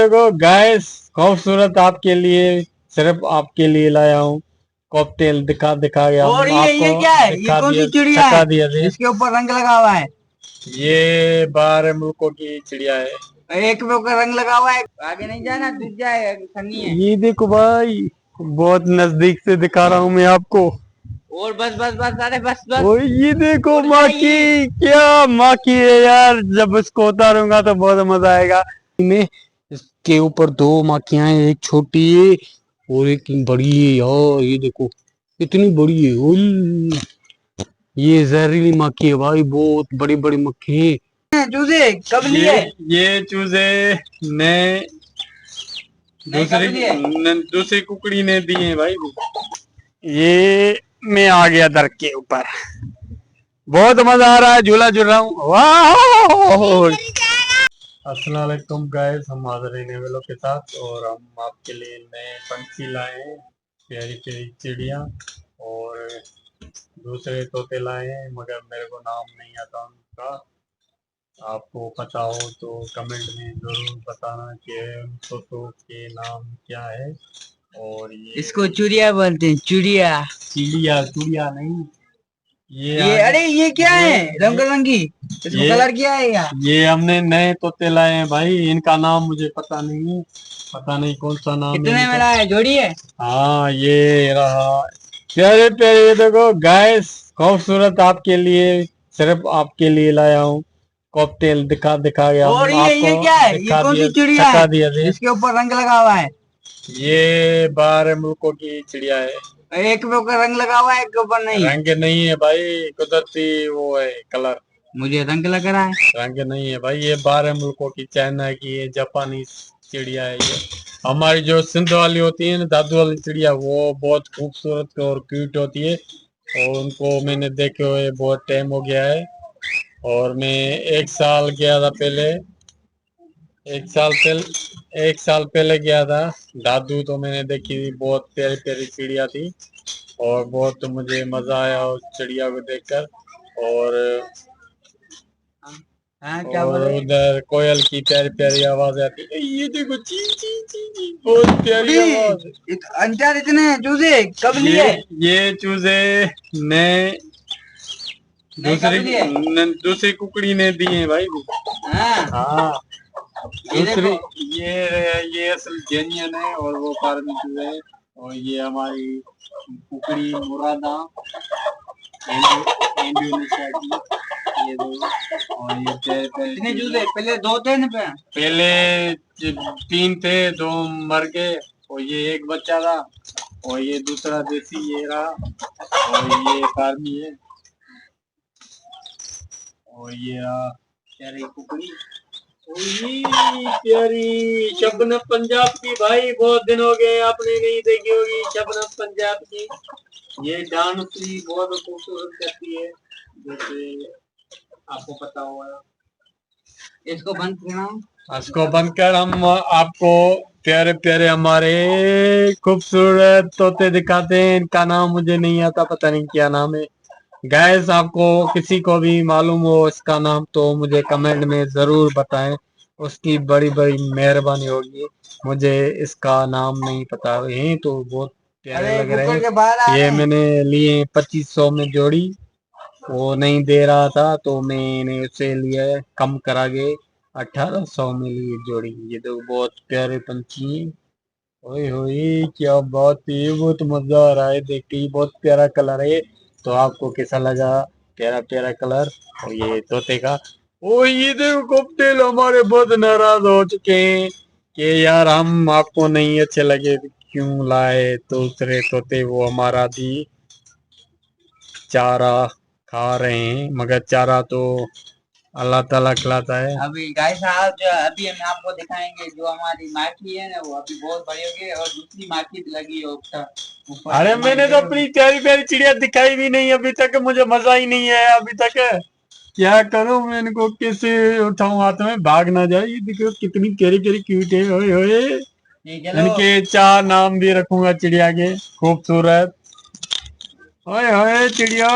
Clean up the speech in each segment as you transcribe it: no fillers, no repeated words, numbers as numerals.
देखो गैस खूबसूरत आपके लिए, सिर्फ आपके लिए लाया हूँ कॉकटेल। दिखा दिखा गया और ये आपको, क्या है? ये दिखा कौन दिया, सी चिड़िया दिखा है? दिया दे। इसके ऊपर रंग लगा हुआ है। ये बाहर मुल्कों की चिड़िया है। एक पे ऊपर रंग लगा हुआ है। आगे नहीं जाना, डूब जाए, फनी है। ये देखो भाई, बहुत नजदीक से दिखा रहा हूँ मैं आपको। और बस बस बस, अरे बस बस। ओ ये देखो उड़ माँ जाएगी। की, क्या माँ की है यार। जब इसको उतारूंगा तो बहुत मजा आएगा। में इसके ऊपर दो माखियां हैं, एक छोटी है और एक बड़ी है यार। ये देखो इतनी बड़ी है। उल, ये जहरीली मक्खी है भाई, बहुत बड़ी बड़ी मक्खी है। चूजे कब लिए? ये चूजे ने दूसरी कुकड़ी ने दिए हैं भाई। ये मैं आ गया दर के ऊपर, बहुत मजा आ रहा है, झूला झूल रहा हूँ। वाह! अस्सलाम वालेकुम गाइस, हम हाजिर हैं नए वीडियो के साथ और हम आपके लिए नए पंछी लाए हैं, प्यारी प्यारी चिड़िया और दूसरे तोते लाए हैं, मगर मेरे को नाम नहीं आता उनका। आपको पता हो तो कमेंट में जरूर बताना कि उन तोतों के नाम क्या है। और ये इसको चूड़िया बोलते हैं, चूड़िया। चिड़िया, चुड़िया नहीं। ये अरे ये क्या है? रंग बिरंगी। इसको कलर किया है क्या? ये हमने नए तोते लाए हैं भाई, इनका नाम मुझे पता नहीं है, पता नहीं कौन सा नाम है कितने में इनका। लाया है? जोड़ी है? हाँ ये रहा, प्यारे प्यारे। ये देखो गैस खूबसूरत आपके लिए, सिर्फ आपके लिए लाया हूँ कॉकटेल। दिखा दिखा गया और ये आपको, क्या है? ये दिखा कौन दिया, सी चिड़िया दिखा है? दिया दे। इसके ऊपर रंग लगा हुआ है। ये बाहर मुल्कों की चिड़िया है। एक पे ऊपर रंग लगा हुआ है, एक के ऊपर नहीं। रंग नहीं है भाई, कुदरती वो है कलर। मुझे रंग लग रहा है। रंग नहीं है भाई, ये बारह मुल्कों की, चाइना की, ये जापानी चिड़िया है ये। हमारी जो सिंध वाली होती है ना, दादू वाली चिड़िया, वो बहुत खूबसूरत और क्यूट होती है और उनको मैंने देखे हुए बहुत टाइम हो गया है। और मैं एक साल गया था पहले, एक साल पहले गया था। दादू तो मैंने देखी थी, बहुत प्यारी प्यारी चिड़िया थी और बहुत मुझे मजा आया उस चिड़िया को देखकर। और हाँ, क्या और बोले? उधर कोयल की प्यारी प्यारी आवाज आती है। ये देखो ची ची ची ची, बहुत प्यारी आवाज। अंचार इतने चूजे कब लिए? ये चूजे ने दूसरी कुकड़ी ने दिए हैं भाई। हाँ, हाँ, ये दूसरी। देखो। ये असल जेनियन है और वो फार्मी चूजे है। और ये हमारी कुकड़ी मुरादा इंडोनेशिया की। ये दो, और ये कितने चूजे? पहले दो थे ना पहले तीन थे, दो मर गए और ये एक बच्चा था। और ये दूसरा देसी ये रहा और ये फार्मी है। और ये रहा प्यारी कुकड़ी। और ये प्यारी शबनम पंजाब की भाई, बहुत दिन हो गए आपने नहीं देखी होगी शबनम पंजाब की। ये डांस भी बहुत खूबसूरत करती है, जैसे आपको पता होगा। इसको बंद करना। इसको बंद कर हम आपको प्यारे प्यारे हमारे खूबसूरत तोते दिखाते हैं। इनका नाम मुझे नहीं आता, पता नहीं क्या नाम है। गैस आपको किसी को भी मालूम हो इसका नाम तो मुझे कमेंट में जरूर बताएं, उसकी बड़ी बड़ी मेहरबानी होगी। मुझे इसका नाम नहीं पता। ये तो बहुत प्यारे अरे लग रहे कुकर के बाहर आ हैं। रहे ये हैं। मैंने लिए 2500 में जोड़ी, वो नहीं दे रहा था तो मैंने उसे लिया है कम करा के 1800 में लिए जोड़ी। ये तो बहुत प्यारे पंछी हैं। ओए होए, क्या बात है, बहुत मजा आ रहा है देख के। बहुत प्यारा कलर है। तो आपको कैसा लगा प्यारा प्यारा कलर और ये तोते का? ओ ये देखो कॉकटेल हमारे बहुत नाराज हो चुके हैं कि यार हम आपको नहीं अच्छे लगे, क्यों लाए दूसरे तोते। वो हमारा भी चारा खा रहे हैं, मगर चारा तो अल्लाह ताला खिलाता है। अभी गाय साहब, जो अभी हम आपको दिखाएंगे, जो हमारी माखी है ना, वो अभी बहुत बड़ी हो गई है और दूसरी माखी भी लगी है ऊपर। अरे मैंने तो अपनी प्यारी प्यारी चिड़िया दिखाई भी नहीं अभी तक, मुझे मजा ही नहीं आया अभी तक। क्या करूं मैं, इनको कैसे उठाऊं हाथ में, भाग ना जाए। ये देखो कितनी प्यारी प्यारी क्यूट है। ओए होए, चलो। इनके चार नाम भी रखूंगा चिड़िया के, खूबसूरत। ओए होए चिड़िया।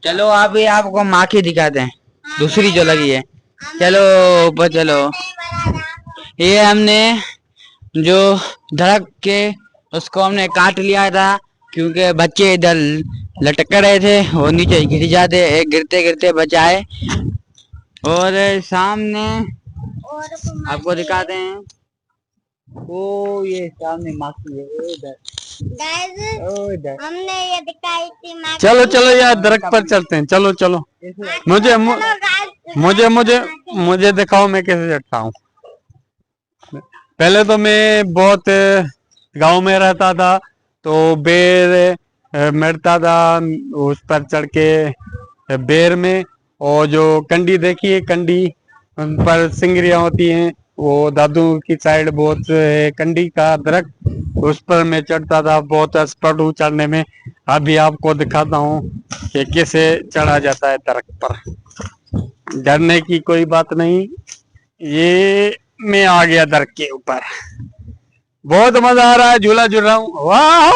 चलो अभी आपको माखी दिखाते हैं, दूसरी जो लगी है। चलो ऊपर चलो। ये हमने जो धड़क के उसको हमने काट लिया था, क्योंकि बच्चे इधर लटक रहे थे, वो नीचे गिर जाते, गिरते गिरते बचाए। और सामने आपको दिखाते हैं, ओ ये सामने माखी है, वो इधर हमने ये दिखाई थी चलो चलो यार दरख्त पर चलते हैं, चलो चलो। मुझे मुझे मुझे मुझे दिखाओ मैं कैसे चढ़ता हूँ। पहले तो मैं बहुत गांव में रहता था, तो बेर मरता था उस पर चढ़ के बेर में। और जो कंडी देखी है, कंडी उन पर सिंगरियां होती हैं, वो दादू की साइड बहुत है कंडी का दरख्त, उस पर मैं चढ़ता था, बहुत एक्सपर्ट हूँ चढ़ने में। अभी आपको दिखाता हूँ कि कैसे चढ़ा जाता है दरख्त पर। डरने की कोई बात नहीं। ये मैं आ गया दरख्त के ऊपर, बहुत मजा आ रहा है, झूला झूल रहा हूँ। वाह!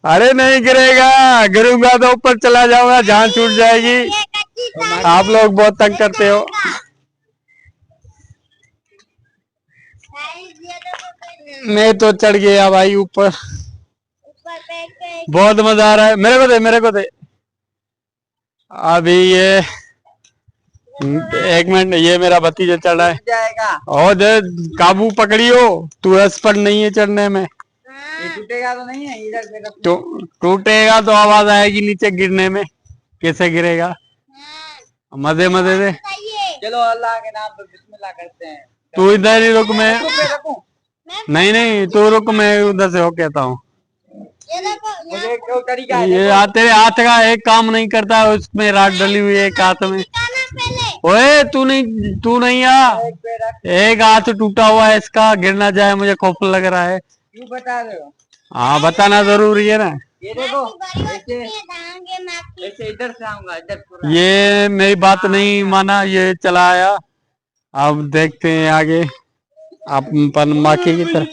अरे नहीं गिरेगा, गिरूंगा तो ऊपर चला जाऊंगा, जान छूट जाएगी। आप लोग बहुत तंग करते हो। मैं तो चढ़ गया भाई ऊपर, बहुत मजा आ रहा है। मेरे को दे, मेरे को दे। अभी ये एक मिनट, ये मेरा भतीजा चढ़ रहा है। जाएगा, और दे, काबू पकड़ियो, तू एक्सपर्ट नहीं है चढ़ने में। ये टूटेगा तो नहीं है, इधर से तो टूटेगा तो आवाज आएगी नीचे गिरने में, कैसे गिरेगा। मजे मजे से चलो अल्लाह के नाम पर बिस्मिल्लाह करते हैं। तू इधर ही रुक, मैं रखूं? नहीं नहीं तू रुक, मैं उधर से हो कहता हूँ। मुझे क्यों तरीका है, ये तेरे हाथ का एक काम नहीं करता, उसमें राख डली हुई है एक हाथ में। ओए तू नहीं आ, एक पे रख, एक हाथ टूटा हुआ है इसका, गिर ना जाए, मुझे खौफ लग रहा है। क्यों बता रहे हो? हाँ बताना जरूरी है ना। ये देखो, ऐसे ऐसे इधर से आऊंगा, इधर पूरा। ये मेरी बात नहीं माना, ये चला आया। अब देखते हैं आगे अपन माखी की तरफ।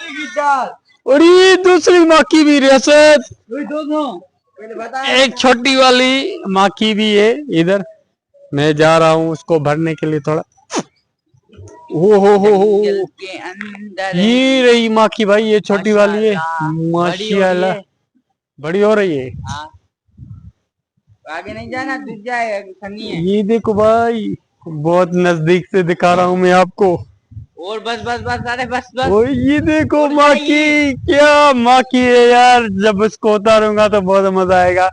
और ये दूसरी माखी भी रियासत, दोनों पहले बता। एक छोटी वाली माखी भी है इधर। मैं जा रहा हूँ उसको भरने के लिए थोड़ा। हो के अंदर ये रही माखी भाई, ये छोटी वाली है। माशाल्लाह बड़ी हो रही है। हाँ, आगे नहीं जाना, डूब जाएगा, संगी है। ये देखो भाई, बहुत नजदीक से दिखा रहा हूँ मैं आपको। और बस बस बस, अरे बस बस। ओ ये देखो माखी, क्या माखी है यार, जब इसको उतारूंगा तो बहुत मजा आएगा।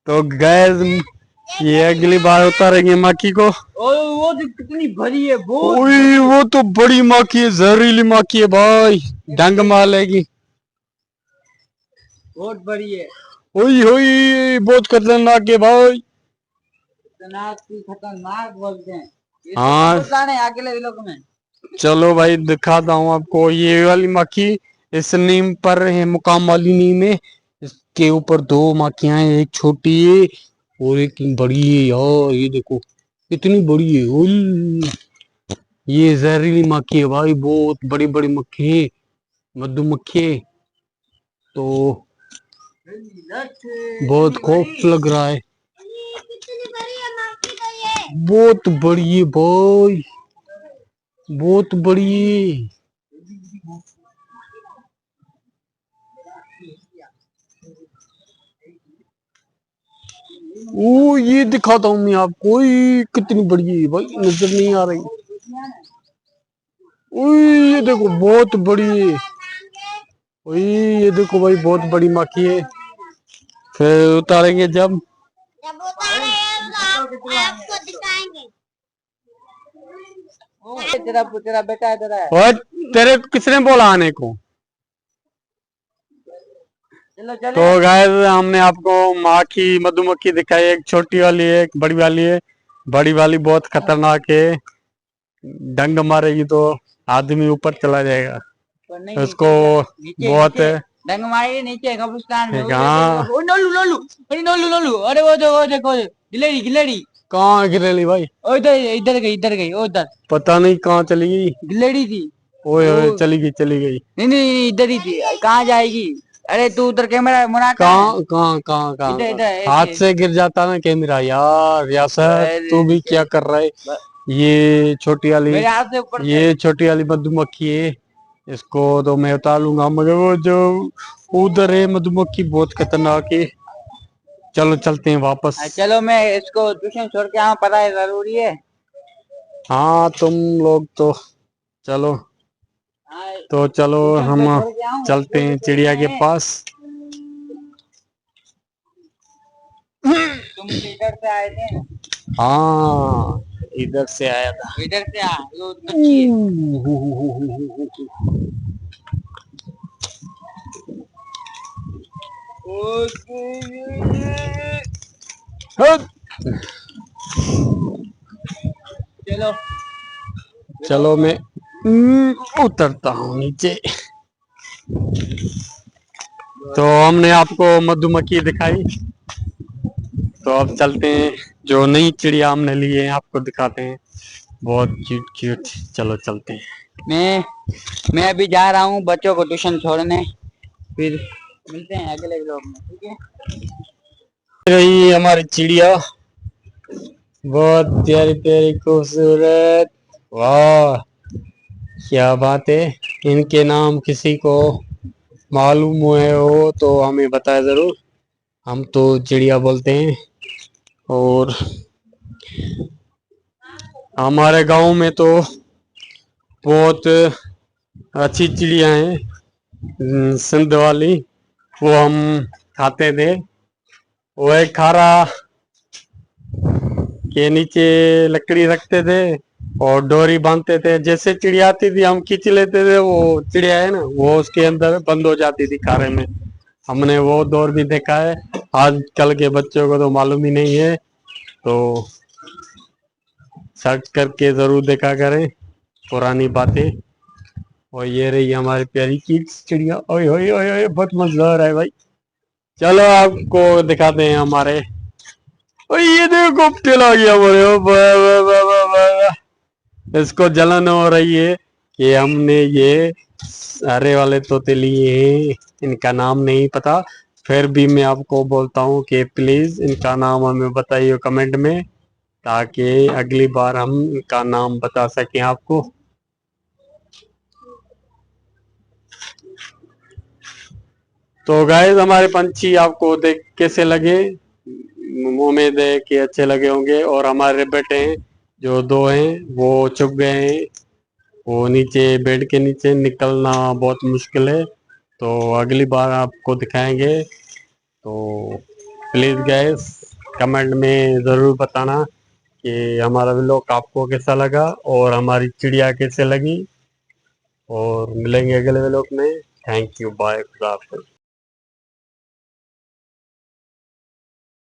तो गैस ये अगली बार उतारेंगे माखी को। वो तो कितनी भरी है, बहुत ओए वो तो बड़ी माखी है, जहरीली माखी है भाई, डंग मार लेगी। बहुत बड़ी है। ओए ओए बहुत खतरनाक है भाई। खतरनाक बोलते हैं। हाँ। अकेले लोग में। चलो भाई दिखाता हूँ आपको, ये वाली माखी इस नीम पर है, मुकाम वाली नीम है। इसके ऊपर दो माखियां हैं, एक छोटी है और एक बड़ी है यार। ये देखो कितनी बड़ी है। उल, ये जहरीली मक्खी है भाई, बहुत बड़ी बड़ी मक्खी है, मधुमक्खी है। तो बहुत खौफ लग रहा है, बहुत बड़ी है भाई, बहुत बड़ी है। ओ ये दिखाता हूँ मैं आपको, ये कितनी बड़ी है भाई, नजर नहीं आ रही। ओए ये देखो बहुत बड़ी है। ओए ये देखो भाई, बहुत बड़ी मक्खी है। फिर उतारेंगे जब आपको दिखाएंगे। तेरा बेटा इधर है। और तेरे किसने बोला आने को? चलो चलो। तो गाइस हमने आपको माखी मधुमक्खी दिखाई, एक छोटी वाली है, एक बड़ी वाली है। बड़ी वाली बहुत खतरनाक है, डंग मारेगी तो आदमी ऊपर चला जाएगा। उसको बहुत डंग मारेगी नीचे कब्रिस्तान में। हाँ। नोलू नोलू, अरे नोलू नोलू, अरे वो देखो गिलेड़ी गिलेड़ी। कहाँ गिरेली भाई? इधर इधर गई उधर। पता नहीं कहाँ चली गई, गिलेड़ी थी। ओए ओए चली गई चली गई। नहीं इधर ही थी, कहाँ जाएगी? अरे तू उधर कैमरा मुना कहाँ कहाँ कहाँ कहाँ? हाथ से गिर जाता ना कैमरा यार। यासर तू भी क्या कर रहा है? ये छोटी वाली, मेरे हाथ से ऊपर ये छोटी वाली मधुमक्खी है। इसको तो मैं उतार लूंगा, मगर वो जो उधर है मधुमक्खी बहुत खतरनाक है। चलो चलते हैं वापस। चलो मैं इसको ट्यूशन छोड़ के आऊँ, पता है जरूरी है। हाँ तुम लोग तो चलो, हाँ, तो चलो ट्यूशन हम पे छोड़ के आऊँ, चलते स्कूल हैं पे छोड़ चिड़िया के के आए। पास। तुम इधर से आए थे, हाँ इधर से आया था। इधर से आ, वो बच्ची है। चलो चलो मैं उतरता हूँ नीचे। तो हमने आपको मधुमक्खी दिखाई, तो अब चलते हैं, जो नई चिड़िया हमने ली है आपको दिखाते हैं, बहुत क्यूट क्यूट। चलो चलते हैं। मैं अभी जा रहा हूँ बच्चों को ट्यूशन छोड़ने, फिर मिलते हैं अगले ब्लॉग में, ठीक है। रही हमारी चिड़िया, बहुत प्यारी प्यारी खूबसूरत। वाह क्या बात है। इनके नाम किसी को मालूम हुए हो तो हमें बताया जरूर, हम तो चिड़िया बोलते हैं। और हमारे गांव में तो बहुत अच्छी चिड़िया हैं, सिंध वाली, वो हम खाते थे। वो एक खारा के नीचे लकड़ी रखते थे और डोरी बांधते थे, जैसे चिड़िया आती थी हम खींच लेते थे, वो चिड़िया है ना वो उसके अंदर बंद हो जाती थी खारे में। हमने वो दौर भी देखा है, आजकल के बच्चों को तो मालूम ही नहीं है, तो सर्च करके जरूर देखा करें पुरानी बातें। और ये रही हमारी प्यारी की चिड़िया। ओए ओए ओए ओए बहुत मजा आ रहा है भाई। चलो आपको दिखाते हैं हमारे, ओए ये देखो कोकटेल आ गया बोले, ओ वाह वाह वाह वाह वाह वाह। इसको जलन हो रही है कि हमने ये हरे वाले तोते लिए हैं, इनका नाम नहीं पता, फिर भी मैं आपको बोलता हूँ कि प्लीज इनका नाम हमें बताइए कमेंट में, ताकि अगली बार हम इनका नाम बता सकें आपको। तो गाइस हमारे पंछी आपको देख कैसे लगे, उम्मीद है कि अच्छे लगे होंगे। और हमारे बेटे हैं जो दो हैं वो छुप गए हैं, वो नीचे बेड के नीचे, निकलना बहुत मुश्किल है, तो अगली बार आपको दिखाएंगे। तो प्लीज गाइस कमेंट में ज़रूर बताना कि हमारा व्लॉग आपको कैसा लगा और हमारी चिड़िया कैसे लगी। और मिलेंगे अगले व्लॉग में। थैंक यू, बाय, खुदा हाफिज़।